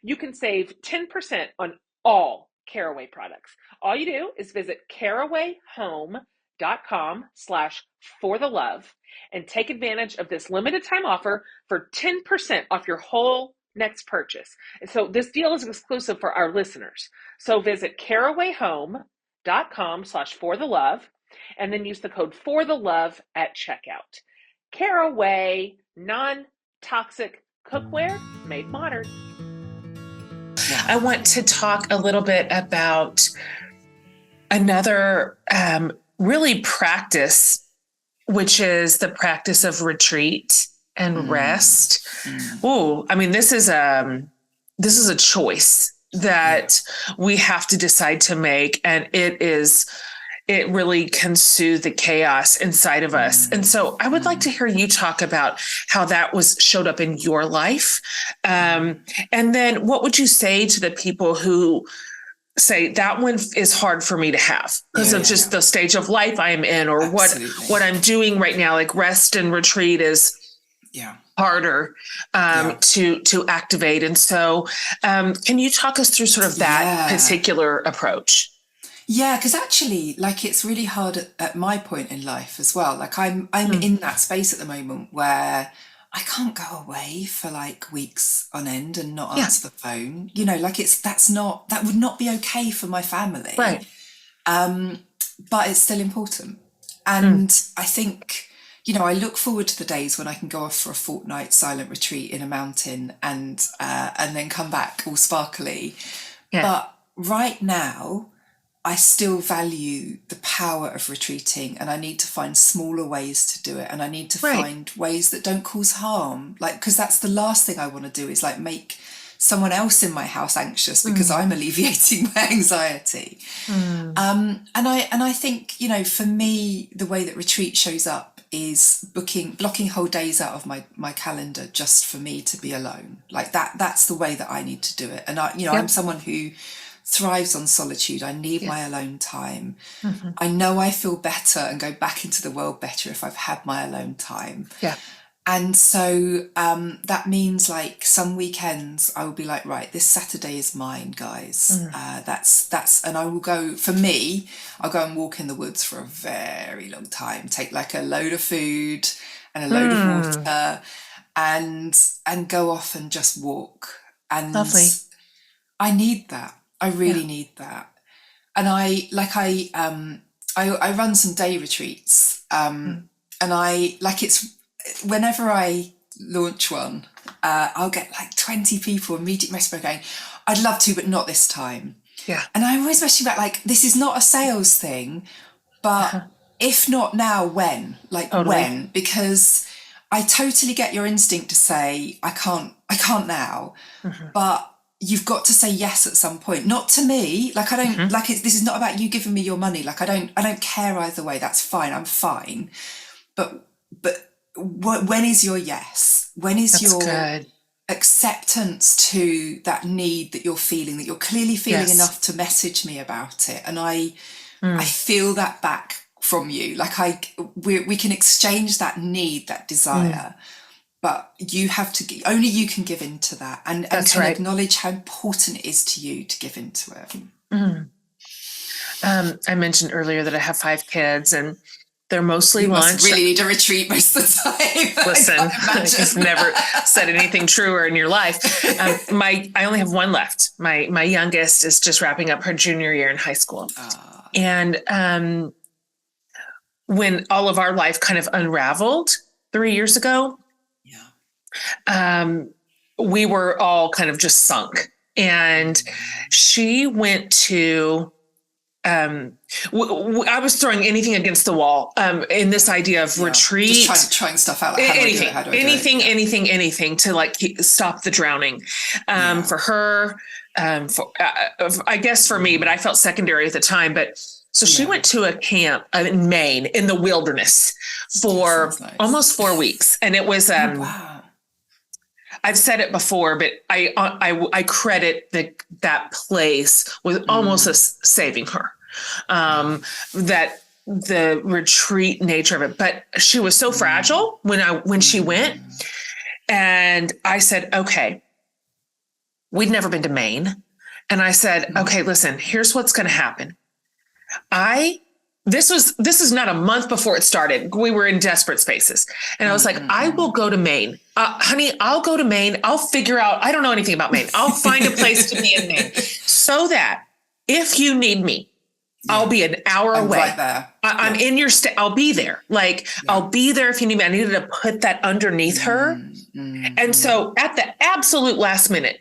You can save 10% on all Caraway products. All you do is visit carawayhome.com/forthelove and take advantage of this limited time offer for 10% off your whole next purchase. And so this deal is exclusive for our listeners. So visit carawayhome.com/forthelove and then use the code FORTHELOVE at checkout. Caraway, non-toxic cookware made modern. I want to talk a little bit about another really practice, which is the practice of retreat and rest. Oh, I mean, this is a choice that we have to decide to make, and it really can soothe the chaos inside of us. And so I would like to hear you talk about how that showed up in your life. And then what would you say to the people who say that one is hard for me to have because of just the stage of life I am in, or what I'm doing right now, like rest and retreat is harder to activate. And so can you talk us through sort of that particular approach? Yeah, because actually, like, it's really hard at my point in life as well. Like, I'm in that space at the moment where I can't go away for like weeks on end and not Yeah. answer the phone. You know, like that would not be okay for my family. Right. But it's still important. And I think, you know, I look forward to the days when I can go off for a fortnight silent retreat in a mountain and then come back all sparkly. Yeah. But right now, I still value the power of retreating, and I need to find smaller ways to do it. And I need to Right. find ways that don't cause harm. Like, because that's the last thing I want to do is like make someone else in my house anxious because I'm alleviating my anxiety. And I think, you know, for me, the way that retreat shows up is blocking whole days out of my calendar just for me to be alone. Like that's the way that I need to do it. And I, you know, I'm someone who thrives on solitude. I need my alone time. I know I feel better and go back into the world better if I've had my alone time. Yeah. And so that means like some weekends I will be like, right, this Saturday is mine, guys. That's and I will go, for me, I'll go and walk in the woods for a very long time, take like a load of food and a load of water and go off and just walk. And Lovely. I need that. I really need that. And I run some day retreats. And I like, it's whenever I launch one, I'll get like 20 people immediately message going, I'd love to, but not this time. Yeah. And I always message back like, this is not a sales thing, but if not now, when? Like when? Because I totally get your instinct to say, I can't now, but you've got to say yes at some point. Not to me. Like, I don't like it. This is not about you giving me your money. Like, I don't care either way. That's fine. I'm fine. But when is your yes? When is your acceptance to that need that you're feeling, that you're clearly feeling enough to message me about it? And I feel that back from you. Like we can exchange that need, that desire, but you have to, only you can give into that and can acknowledge how important it is to you to give into it. I mentioned earlier that I have 5 kids and they're mostly you lunch. Must really need a retreat most of the time. Listen, you've never said anything truer in your life. I only have one left. My youngest is just wrapping up her junior year in high school. And when all of our life kind of unraveled 3 years ago, we were all kind of just sunk. And she went to I was throwing anything against the wall in this idea of retreat, just trying stuff out, like anything to like stop the drowning for her, I guess for me, but I felt secondary at the time. But so she went to a camp in Maine in the wilderness for almost 4 weeks, and it was I've said it before, but I credit that place with almost saving her. That the retreat nature of it, but she was so fragile when she went, and I said, okay, we'd never been to Maine, and I said, okay, listen, here's what's going to happen. This is not a month before it started. We were in desperate spaces. And I was like, I will go to Maine. Honey, I'll go to Maine. I'll figure out, I don't know anything about Maine. I'll find a place to be in Maine so that if you need me, I'll be an hour away. Right there. I'm in your state. I'll be there. Like, I'll be there if you need me. I needed to put that underneath her. And so at the absolute last minute,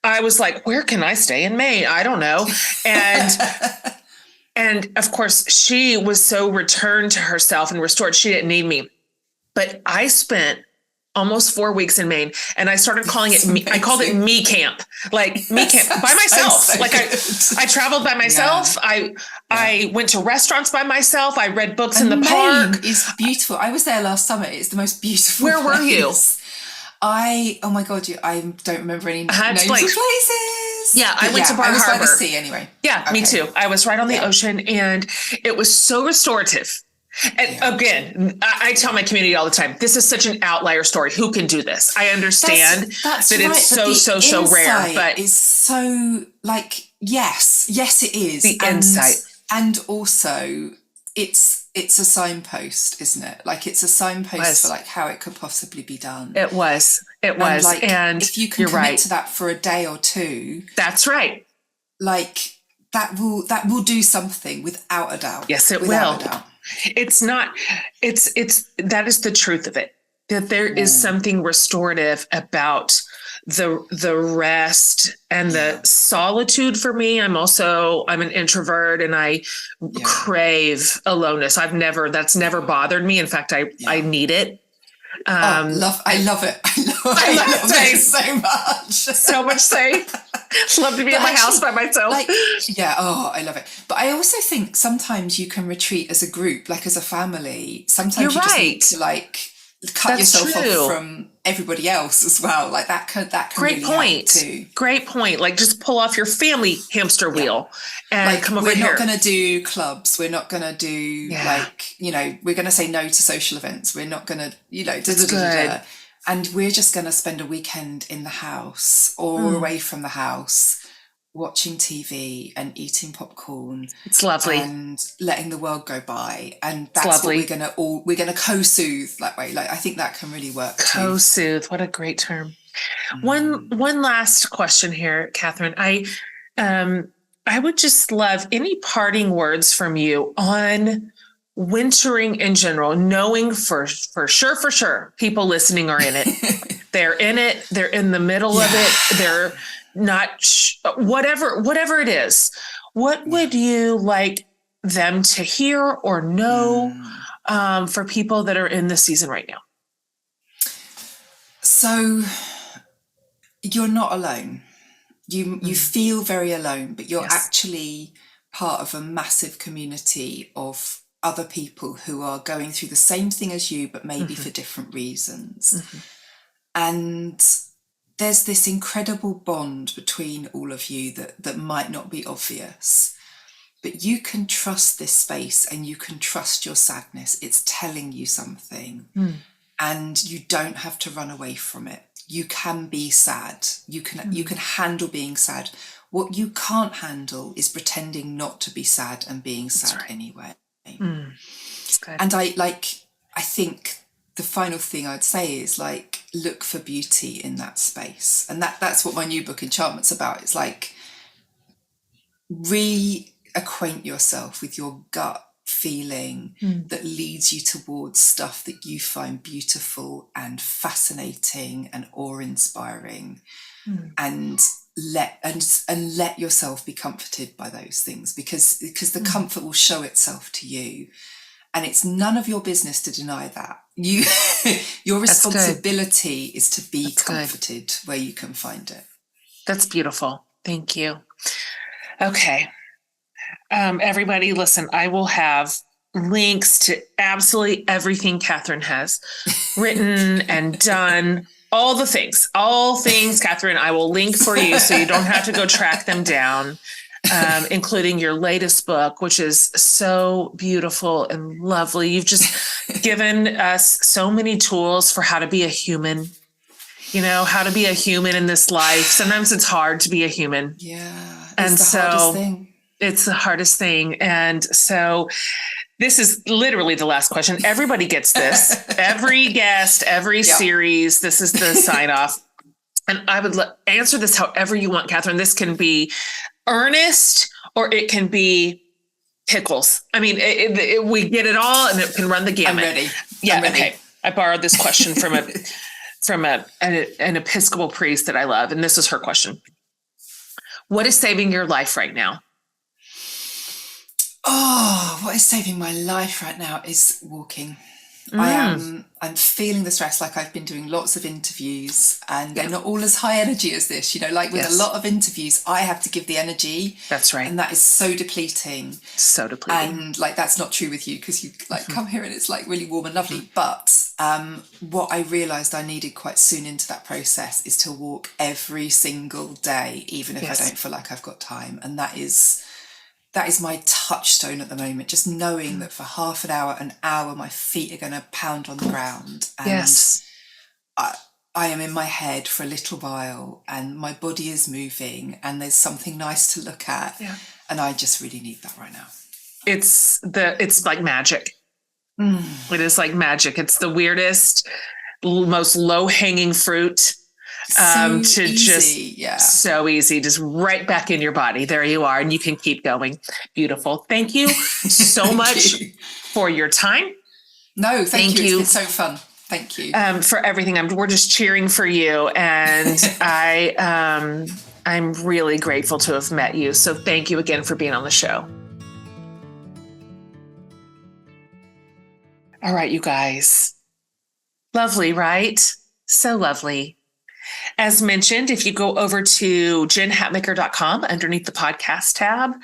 I was like, where can I stay in Maine? I don't know. And of course, she was so returned to herself and restored. She didn't need me. But I spent almost 4 weeks in Maine, and I started calling it me. I called it me camp, like me camp by myself. Like I traveled by myself. I went to restaurants by myself. I read books in the park. It's beautiful. I was there last summer. It's the most beautiful. Where were you? Oh my God, I don't remember any names of places. Yeah, I went to Bar Harbor. I was by the sea anyway. Yeah, me too. I was right on the ocean, and it was so restorative. And again, I tell my community all the time, this is such an outlier story. Who can do this? I understand that it's so rare, but it's so like, yes, it is. The insight. And also, it's a signpost, isn't it? Like, it's a signpost for like how it could possibly be done. It was. And like, if you can commit to that for a day or two, that's right. Like, that will do something without a doubt. Yes, it will. It's not. It's that is the truth of it. That there is something restorative about the rest and the solitude. For me, I'm an introvert, and I crave aloneness. That's never bothered me. In fact, I need it. I love it. I love it so much. So much say. Love to be in my house by myself. I love it. But I also think sometimes you can retreat as a group, like as a family. Sometimes you just need to like cut yourself off from everybody else as well. Like that can Great really point. help too. Great point. Like just pull off your family hamster wheel and like, come over here. We're not going to do clubs. We're not going to do we're going to say no to social events. We're not going to, That's good. And we're just going to spend a weekend in the house or away from the house, watching TV and eating popcorn. It's lovely. And letting the world go by. And that's what we're going to co-soothe that way. Like, I think that can really work too. Co-soothe. What a great term. One last question here, Katherine. I would just love any parting words from you on wintering in general, knowing for sure people listening are in it. They're in it. They're in the middle of it. They're not whatever it is. What would you like them to hear or know for people that are in the season right now? So you're not alone. You feel very alone, but you're actually part of a massive community of other people who are going through the same thing as you, but maybe for different reasons. And there's this incredible bond between all of you that might not be obvious, but you can trust this space and you can trust your sadness. It's telling you something and you don't have to run away from it. You can be sad. You can handle being sad. What you can't handle is pretending not to be sad and being sad anyway. And I think the final thing I'd say is like, look for beauty in that space. And that's what my new book Enchantment's about. It's like reacquaint yourself with your gut feeling that leads you towards stuff that you find beautiful and fascinating and awe-inspiring, and let yourself be comforted by those things, because the comfort will show itself to you, and it's none of your business to deny that. Your responsibility is to be comforted where you can find it. That's beautiful. Thank you. Okay. Everybody, listen, I will have links to absolutely everything Katherine has written and done. All things, Katherine, I will link for you so you don't have to go track them down, including your latest book, which is so beautiful and lovely. You've just given us so many tools for how to be a human, how to be a human in this life. Sometimes it's hard to be a human. Yeah. It's the hardest thing. It's the hardest thing. And so this is literally the last question. Everybody gets this. Every guest, every series, this is the sign off. And I would answer this however you want, Katherine. This can be earnest or it can be pickles. I mean, we get it all and it can run the gamut. I'm ready. Yeah. Okay. I borrowed this question from an Episcopal priest that I love. And this is her question. What is saving your life right now? Oh, what is saving my life right now is walking. I'm feeling the stress. Like, I've been doing lots of interviews and they're not all as high energy as this, like with a lot of interviews, I have to give the energy. That's right. And that is so depleting. So depleting. And like, that's not true with you because you come here and it's like really warm and lovely. But what I realized I needed quite soon into that process is to walk every single day, even if I don't feel like I've got time. And that is my touchstone at the moment, just knowing that for half an hour, my feet are going to pound on the ground. And I am in my head for a little while and my body is moving and there's something nice to look at. Yeah. And I just really need that right now. It's like magic. Mm. It is like magic. It's the weirdest, most low hanging fruit. So To easy. just so easy, just right back in your body. There you are. And you can keep going. Beautiful. Thank you so much for your time. No, thank you. It's been so fun. Thank you. For everything. We're just cheering for you. And I'm really grateful to have met you. So thank you again for being on the show. All right, you guys. Lovely, right? So lovely. As mentioned, if you go over to jenhatmaker.com underneath the podcast tab,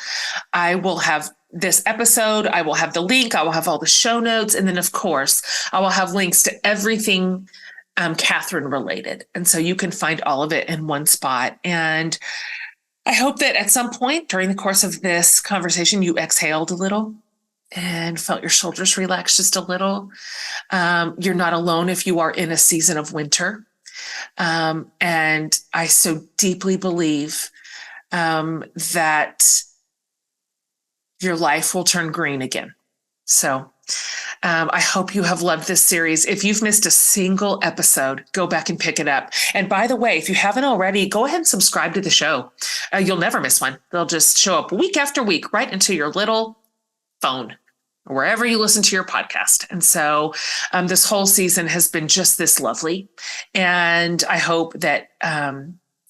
I will have this episode. I will have the link. I will have all the show notes. And then, of course, I will have links to everything Katherine related. And so you can find all of it in one spot. And I hope that at some point during the course of this conversation, you exhaled a little and felt your shoulders relax just a little. You're not alone if you are in a season of winter. And I so deeply believe that your life will turn green again. So I hope you have loved this series. If you've missed a single episode, go back and pick it up. And by the way, if you haven't already, go ahead and subscribe to the show. You'll never miss one. They'll just show up week after week right into your little phone, wherever you listen to your podcast. And so this whole season has been just this lovely. And I hope that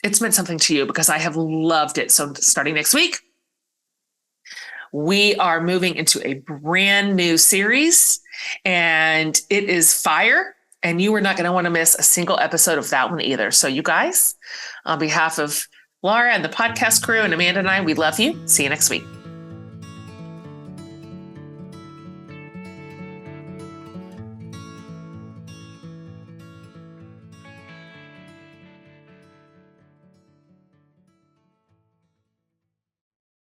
it's meant something to you because I have loved it. So starting next week, we are moving into a brand new series and it is fire. And you are not going to want to miss a single episode of that one either. So you guys, on behalf of Laura and the podcast crew and Amanda and I, we love you. See you next week.